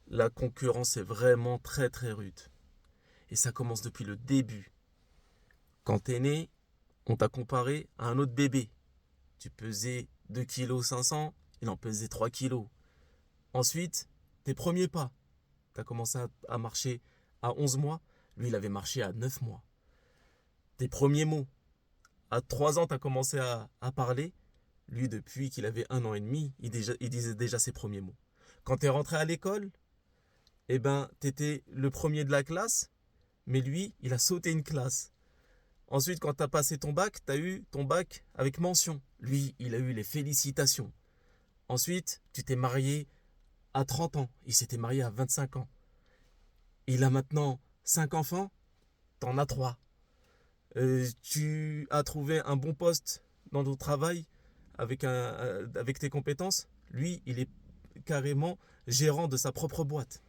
la concurrence est vraiment très très rude. Et ça commence depuis le début. Quand t'es né, on t'a comparé à un autre bébé. Tu pesais 2,5 kg, il en pesait 3 kilos. Ensuite, tes premiers pas. Tu as commencé à marcher à 11 mois, lui il avait marché à 9 mois. Tes premiers mots. À 3 ans, tu as commencé à parler. Lui, depuis qu'il avait 1 an et demi, il disait déjà ses premiers mots. Quand tu es rentré à l'école, eh ben, tu étais le premier de la classe, mais lui, il a sauté une classe. Ensuite, quand tu as passé ton bac, tu as eu ton bac avec mention. Lui, il a eu les félicitations. Ensuite, tu t'es marié à 30 ans. Il s'était marié à 25 ans. Il a maintenant 5 enfants, t'en as 3. Tu as trouvé un bon poste dans ton travail avec tes compétences. Lui, il est carrément gérant de sa propre boîte.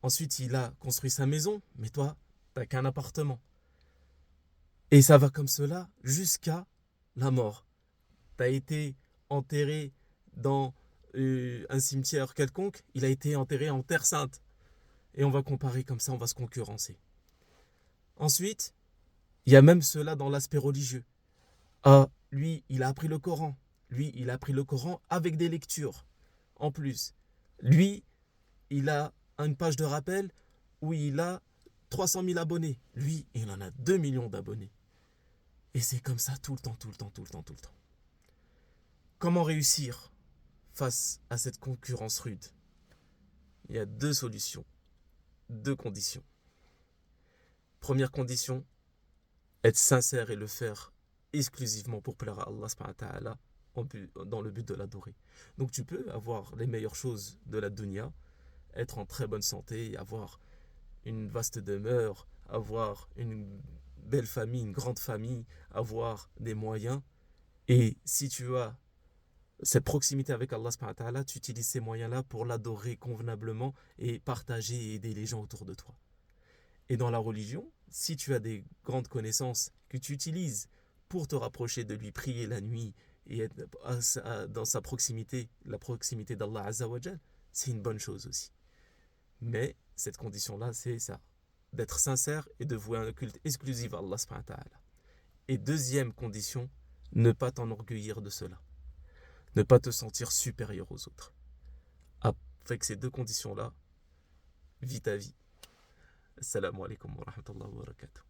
Ensuite, il a construit sa maison, mais toi, t'as qu'un appartement. Et ça va comme cela jusqu'à la mort. T'as été enterré dans un cimetière quelconque, il a été enterré en terre sainte. Et on va comparer comme ça, on va se concurrencer. Ensuite, il y a même cela dans l'aspect religieux. Ah, lui, il a appris le Coran. Lui, il a appris le Coran avec des lectures. En plus, lui, il a une page de rappel où il a 300 000 abonnés. Lui, il en a 2 millions d'abonnés. Et c'est comme ça tout le temps, tout le temps, tout le temps, tout le temps. Comment réussir face à cette concurrence rude? Il y a 2 solutions, 2 conditions. Première condition, être sincère et le faire exclusivement pour plaire à Allah subhanahu wa ta'ala dans le but de l'adorer. Donc tu peux avoir les meilleures choses de la dunya, être en très bonne santé, avoir une vaste demeure, avoir une belle famille, une grande famille, avoir des moyens. Et si tu as cette proximité avec Allah subhanahu wa ta'ala, tu utilises ces moyens-là pour l'adorer convenablement et partager et aider les gens autour de toi. Et dans la religion, si tu as des grandes connaissances que tu utilises pour te rapprocher de lui, prier la nuit et être dans sa proximité, la proximité d'Allah Azzawajal, c'est une bonne chose aussi. Mais cette condition-là, c'est ça, d'être sincère et de vouer un culte exclusif à Allah subhanahu wa ta'ala. Et deuxième condition, ne pas t'enorgueillir de cela. Ne pas te sentir supérieur aux autres. Avec ces 2 conditions-là, vis ta vie. Assalamu alaikum wa rahmatullahi wa barakatuh.